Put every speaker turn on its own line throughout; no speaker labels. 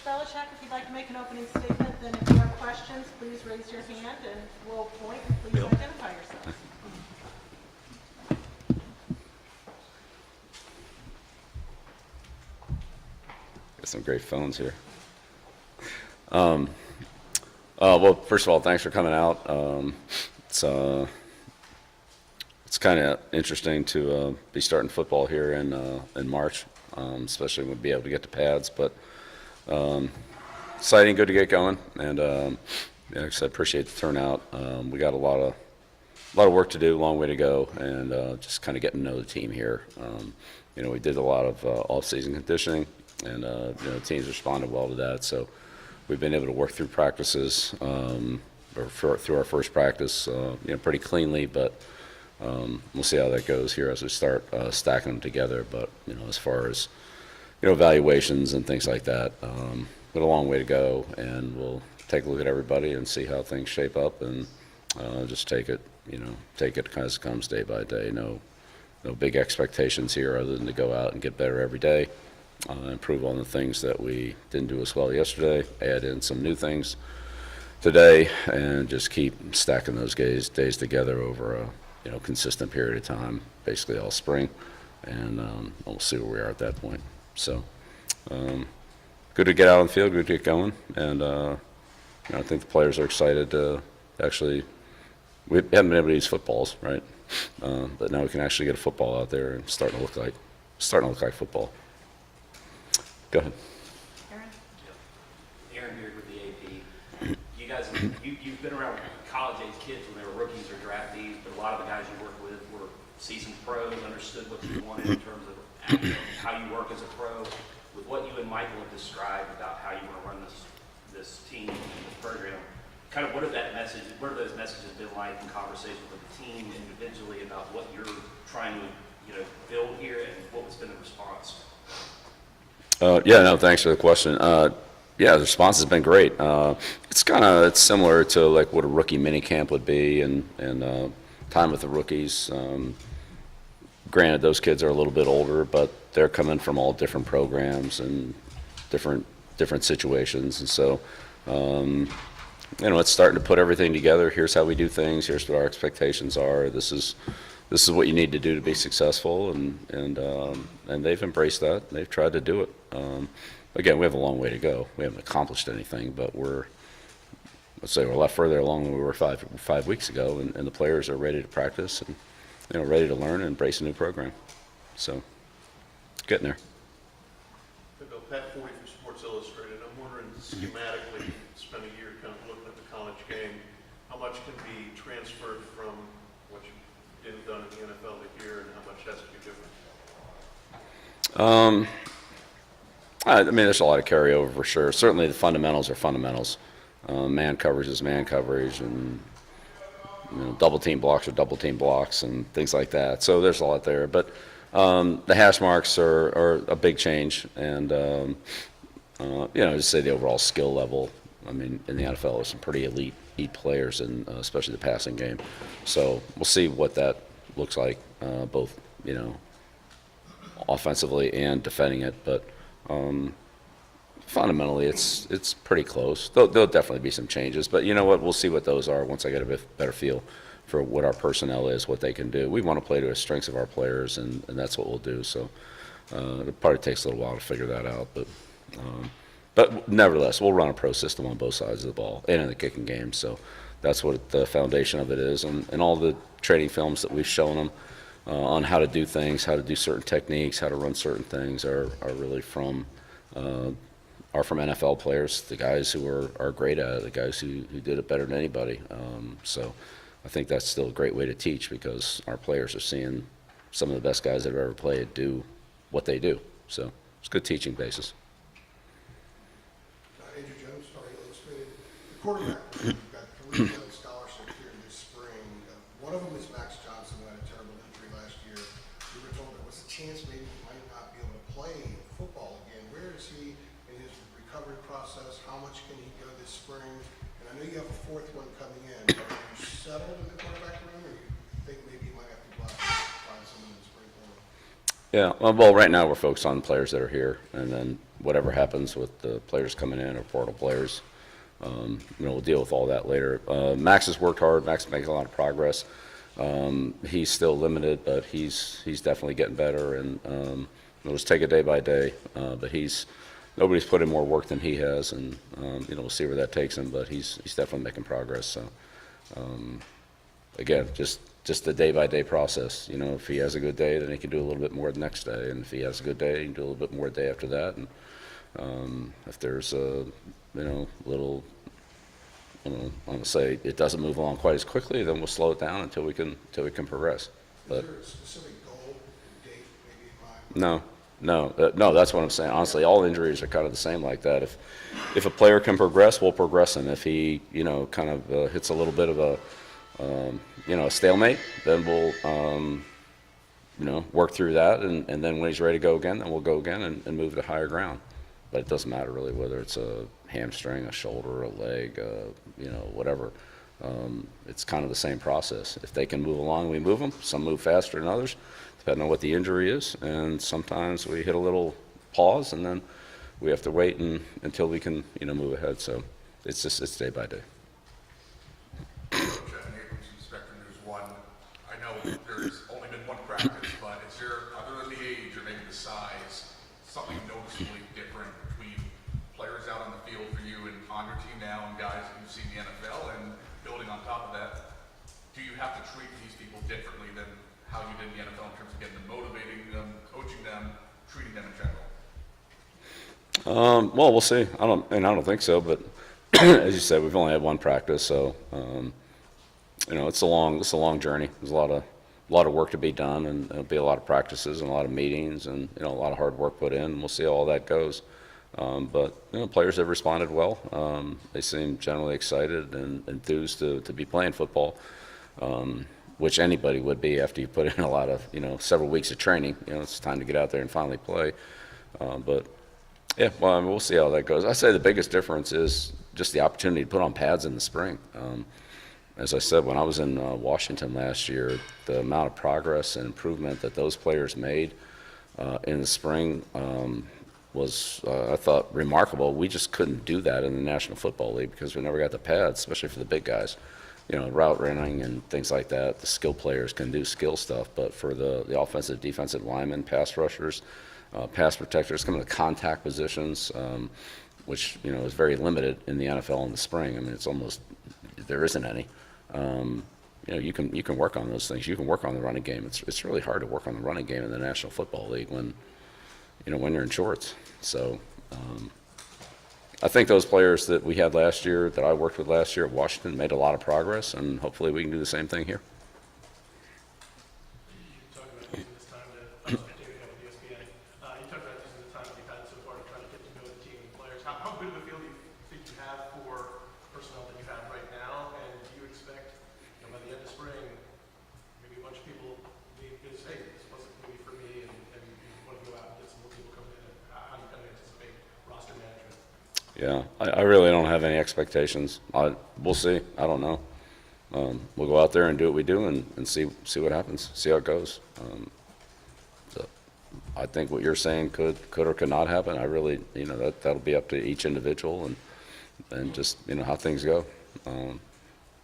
Belichick, if you'd like to make an opening statement, then if you have questions, please raise your hand and we'll point and please
Bill.
identify yourself.
Got some great phones here. Well, first of all, thanks for coming out. It's kind of interesting to be starting football here in March, especially when we'll be able to get the pads. But exciting, good to get going, and like I said, appreciate the turnout. We got a lot of work to do, a long way to go, and just kind of getting to know the team here. We did a lot of off-season conditioning, and the teams responded well to that. So we've been able to work through practices, through our first practice, pretty cleanly. But we'll see how that goes here as we start stacking them together. But as far as evaluations and things like that, we got a long way to go, and we'll take a look at everybody and see how things shape up, and just take it as it comes day by day. No big expectations here other than to go out and get better every day, improve on the things that we didn't do as well yesterday, add in some new things today, and just keep stacking those days together over a consistent period of time, basically all spring, and we'll see where we are at that point. So good to get out on the field, good to get going, and I think the players are excited to actually. We haven't been able to use footballs, right? But now we can actually get a football out there and starting to look like football. Go ahead.
Aaron here with the AP. You guys, you've been around college-age kids when they were rookies or draftees, but a lot of the guys you work with were seasoned pros, understood what you wanted in terms of how you work as a pro. With what you and Michael have described about how you want to run this team and this program, kind of what have those messages been like in conversations with the team individually about what you're trying to build here, and what's been the response?
Thanks for the question. The response has been great. It's similar to like what a rookie mini camp would be, and time with the rookies. Granted, those kids are a little bit older, but they're coming from all different programs and different situations, and so it's starting to put everything together. Here's how we do things. Here's what our expectations are. This is what you need to do to be successful, and they've embraced that. They've tried to do it. Again, we have a long way to go. We haven't accomplished anything, but we're a lot further along than we were five weeks ago, and the players are ready to practice and ready to learn and embrace a new program. So, getting there.
Hey Bill, Pat Forty from Sports Illustrated. I'm wondering, schematically, spent a year kind of looking at the college game. How much can be transferred from what you did done in the NFL to here, and how much has to be different?
There's a lot of carryover for sure. Certainly, the fundamentals are fundamentals. Man coverage is man coverage, and double team blocks are double team blocks, and things like that. So there's a lot there. But the hash marks are a big change, and just say the overall skill level. In the NFL, there's some pretty elite players, and especially the passing game. So we'll see what that looks like, both offensively and defending it. But fundamentally, it's pretty close. There'll definitely be some changes, but you know what? We'll see what those are once I get a bit better feel for what our personnel is, what they can do. We want to play to the strengths of our players, and that's what we'll do. So it probably takes a little while to figure that out, but nevertheless, we'll run a pro system on both sides of the ball and in the kicking game. So that's what the foundation of it is, and all the training films that we've shown them on how to do things, how to do certain techniques, how to run certain things are really from NFL players, the guys who are great at it, the guys who did it better than anybody. So I think that's still a great way to teach, because our players are seeing some of the best guys that have ever played do what they do. So it's a good teaching basis.
Andrew Jones, Star Illustrated. The quarterback, you've got 3 scholarships here this spring. One of them is Max Johnson, who had a terrible injury last year. We were told there was a chance maybe he might not be able to play football again. Where is he in his recovery process? How much can he go this spring? And I know you have a 4th one coming in. Are you settled in the quarterback room, or you think maybe you might have to go out and find someone in the spring forward?
Yeah, well, right now we're focused on the players that are here, and then whatever happens with the players coming in or portal players, we'll deal with all that later. Max has worked hard. Max is making a lot of progress. He's still limited, but he's definitely getting better, and we'll just take it day by day. But nobody's put in more work than he has, and we'll see where that takes him. But he's definitely making progress. So again, just the day by day process. If he has a good day, then he can do a little bit more the next day, and if he has a good day, he can do a little bit more the day after that. And if there's a little, I'm gonna say it doesn't move along quite as quickly, then we'll slow it down until we can progress. But
Is there a specific goal or date maybe in mind?
no, that's what I'm saying. Honestly, all injuries are kind of the same like that. If a player can progress, we'll progress him. If he, kind of hits a little bit of a stalemate, then we'll, work through that, and then when he's ready to go again, then we'll go again and move to higher ground. But it doesn't matter really whether it's a hamstring, a shoulder, a leg, whatever. It's kind of the same process. If they can move along, we move them. Some move faster than others, depending on what the injury is. And sometimes we hit a little pause, and then we have to wait until we can, move ahead. So it's day by day.
Spectrum News 1. I know there's only been one practice, but is there, other than the age or maybe the size, something noticeably different between players out on the field for you and on your team now and guys that you've seen in the NFL? And building on top of that, do you have to treat these people differently than how you did in the NFL in terms of getting them, motivating them, coaching them, treating them in general?
Well, we'll see. I don't think so, but as you said, we've only had one practice, so it's a long journey. There's a lot of work to be done, and there'll be a lot of practices and a lot of meetings, and a lot of hard work put in. And we'll see how all that goes. But players have responded well. They seem generally excited and enthused to be playing football, which anybody would be after you put in a lot of several weeks of training. It's time to get out there and finally play. But yeah, well, we'll see how that goes. I say the biggest difference is just the opportunity to put on pads in the spring. As I said, when I was in Washington last year, the amount of progress and improvement that those players made in the spring was, I thought, remarkable. We just couldn't do that in the National Football League because we never got the pads, especially for the big guys. Route running and things like that, the skill players can do skill stuff, but for the offensive, defensive linemen, pass rushers, pass protectors, some of the contact positions, which is very limited in the NFL in the spring. I mean, it's almost there isn't any. You can work on those things. You can work on the running game. It's really hard to work on the running game in the National Football League when you're in shorts. So I think those players that we had last year, that I worked with last year at Washington, made a lot of progress, and hopefully we can do the same thing here.
You talked about using this time to David with ESPN. You talked about using the time that you've had so far to try to get to know the team and players. How good of a feel do you think you have for personnel that you have right now? And do you expect by the end of spring, maybe a bunch of people say, hey, this wasn't maybe for me, and you want to go out and get some more people coming in? How do you kind of anticipate roster management?
Yeah, I really don't have any expectations. We'll see. I don't know. We'll go out there and do what we do and see what happens, see how it goes. So I think what you're saying could or could not happen. I really, that'll be up to each individual and just, how things go.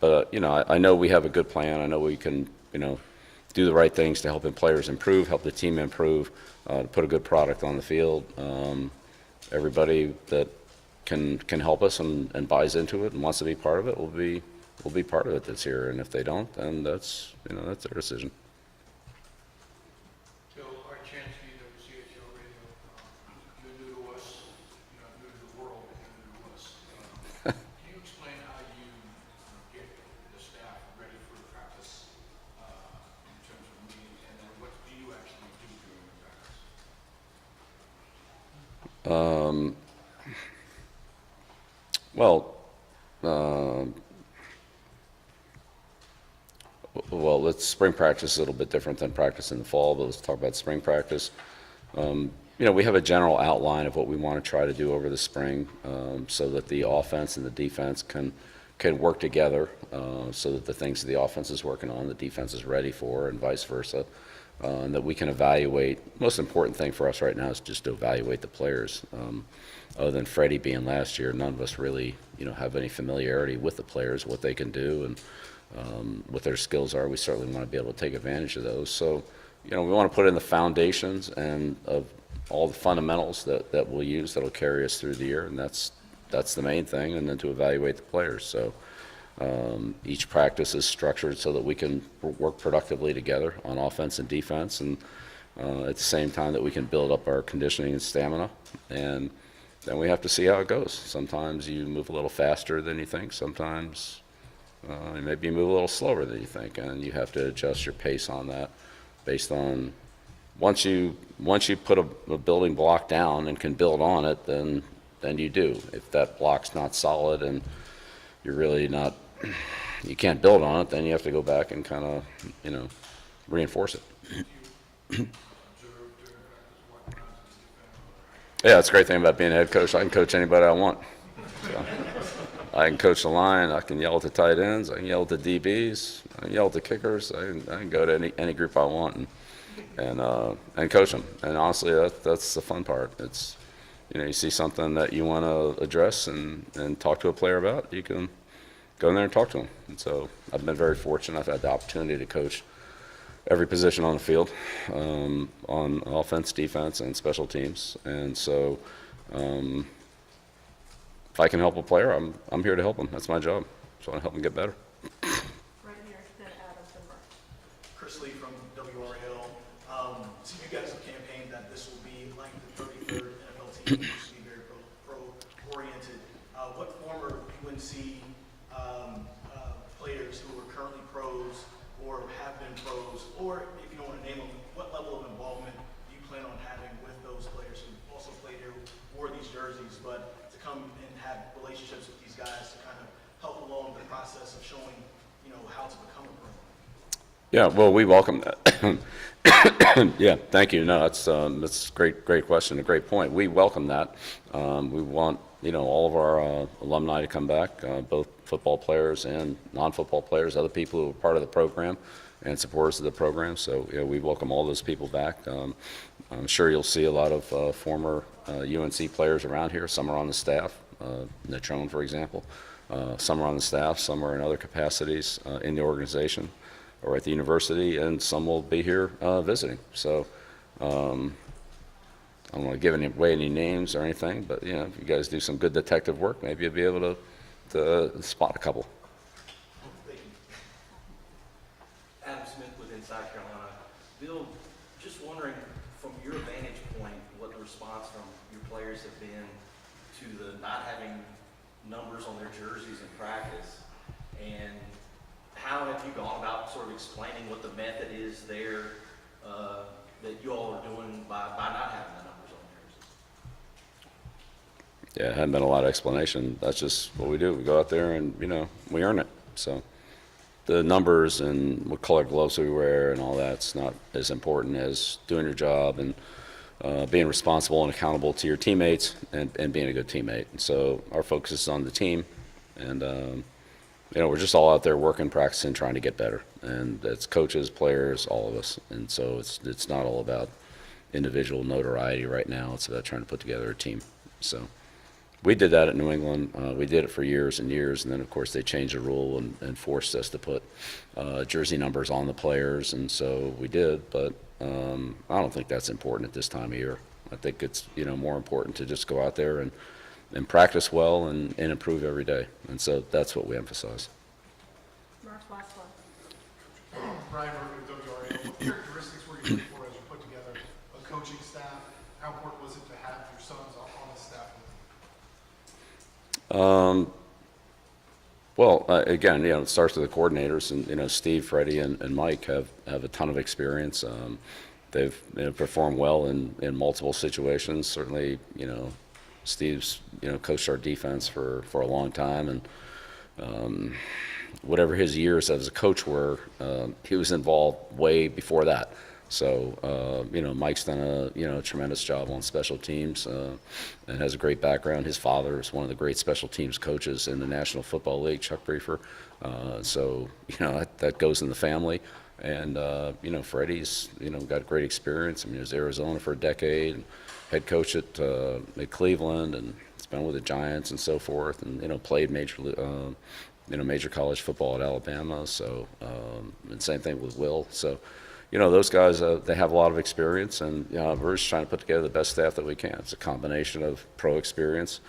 But I know we have a good plan. I know we can, do the right things to help the players improve, help the team improve, to put a good product on the field. Everybody that can help us and buys into it and wants to be part of it will be part of it that's here. And if they don't, then that's their decision.
Bill, our chance for you to see at your radio, you're new to us, you're not new to the world, but you're new to us. Can you explain how you get the staff ready for practice in terms of meetings, and then what do you actually do during the practice?
Well, spring practice is a little bit different than practice in the fall, but let's talk about spring practice. We have a general outline of what we want to try to do over the spring, so that the offense and the defense can work together, so that the things that the offense is working on, the defense is ready for, and vice versa. and that we can evaluate. Most important thing for us right now is just to evaluate the players. Other than Freddie being last year, none of us really, have any familiarity with the players, what they can do, and what their skills are. We certainly want to be able to take advantage of those. So, we want to put in the foundations and of all the fundamentals that we'll use that'll carry us through the year, and that's the main thing, and then to evaluate the players. So each practice is structured so that we can work productively together on offense and defense, and at the same time that we can build up our conditioning and stamina. And then we have to see how it goes. Sometimes you move a little faster than you think. Sometimes maybe you move a little slower than you think, and you have to adjust your pace on that based on once you put a building block down and can build on it, then you do. If that block's not solid and you're really not, you can't build on it, then you have to go back and kind of, reinforce it. Yeah, that's a great thing about being a head coach. I can coach anybody I want. So, I can coach the line. I can yell at the tight ends. I can yell at the DBs. I can yell at the kickers. I can go to any group I want and coach them. And honestly, that's the fun part. It's, you see something that you want to address and talk to a player about, you can go in there and talk to them. And so I've been very fortunate. I've had the opportunity to coach every position on the field, on offense, defense, and special teams. And so if I can help a player, I'm here to help them. That's my job. So I want to help them get better.
Right here, then Adam Zimmer.
Chris Lee from WRAL. So you guys have campaigned that this will be like the 33rd NFL team, which should be very pro-oriented. What former UNC players who are currently pros or have been pros, or if you don't want to name them, what level of involvement do you plan on having with those players who also played here, wore these jerseys, but to come and have relationships with these guys to kind of help along the process of showing, how to become a pro?
Yeah, well, we welcome that. Yeah, thank you. No, that's a great question, a great point. We welcome that. We want, all of our alumni to come back, both football players and non-football players, other people who are part of the program and supporters of the program. So, we welcome all those people back. I'm sure you'll see a lot of former UNC players around here. Some are on the staff, Natrone, for example. Some are on the staff, some are in other capacities in the organization or at the university, and some will be here visiting. So I don't want to give away any names or anything, but if you guys do some good detective work, maybe you'll be able to spot a couple.
Adam Smith with Inside Carolina. Bill, just wondering, from your vantage point, what the response from your players have been to the not having numbers on their jerseys in practice, and how have you gone about sort of explaining what the method is there that you all are doing by not having the numbers on jerseys?
Yeah, it hadn't been a lot of explanation. That's just what we do. We go out there and, we earn it. So the numbers and what color gloves we wear and all that's not as important as doing your job and being responsible and accountable to your teammates and being a good teammate. And so our focus is on the team, and we're just all out there working, practicing, trying to get better. And it's coaches, players, all of us. And so it's not all about individual notoriety right now. It's about trying to put together a team. So we did that at New England. We did it for years and years, and then of course they changed the rule and forced us to put jersey numbers on the players, and so we did. But I don't think that's important at this time of year. I think it's more important to just go out there and practice well and improve every day, and so that's what we emphasize.
Mark, last one.
Brian Murphy with WRAL. What characteristics were you looking for as you put together a coaching staff? How important was it to have your sons on the staff?
Well, again, it starts with the coordinators, and Steve, Freddie, and Mike have a ton of experience. They've performed well in multiple situations. Certainly, Steve's coached our defense for a long time, and whatever his years as a coach were, he was involved way before that. So Mike's done a tremendous job on special teams and has a great background. His father is one of the great special teams coaches in the National Football League, Chuck Briefer. So that goes in the family. And, Freddie's, got great experience. I mean, he was at Arizona for a decade, and head coach at Cleveland, and he's been with the Giants and so forth, and, played major college football at Alabama. So, and same thing with Will. So, those guys, they have a lot of experience, and we're just trying to put together the best staff that we can. It's a combination of pro experience.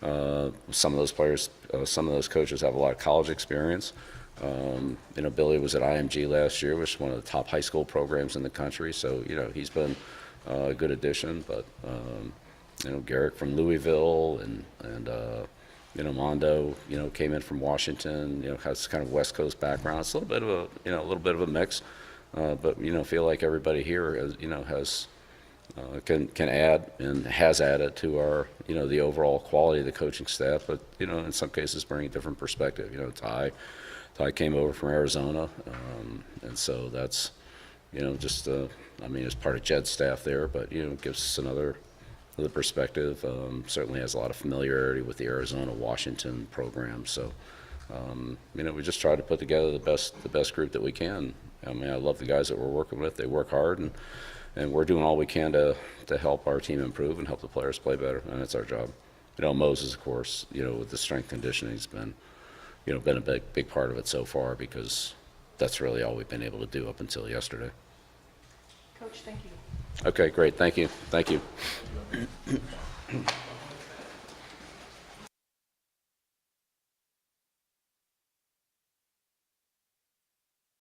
Some of those players, some of those coaches have a lot of college experience. Billy was at IMG last year, which is one of the top high school programs in the country. So, he's been a good addition. But, Garrick from Louisville and Mondo, came in from Washington, has kind of West Coast background. It's a little bit of a mix. But, feel like everybody here has, can add and has added to our, the overall quality of the coaching staff. But, in some cases bring a different perspective. Ty came over from Arizona, and so that's, just, as part of Jed's staff there, but, gives us another perspective. Certainly has a lot of familiarity with the Arizona-Washington program. So, we just try to put together the best group that we can. I love the guys that we're working with. They work hard, and we're doing all we can to help our team improve and help the players play better, and that's our job. Moses, of course, with the strength conditioning, has been a big part of it so far, because that's really all we've been able to do up until yesterday.
Coach, thank you.
Okay, great. Thank you.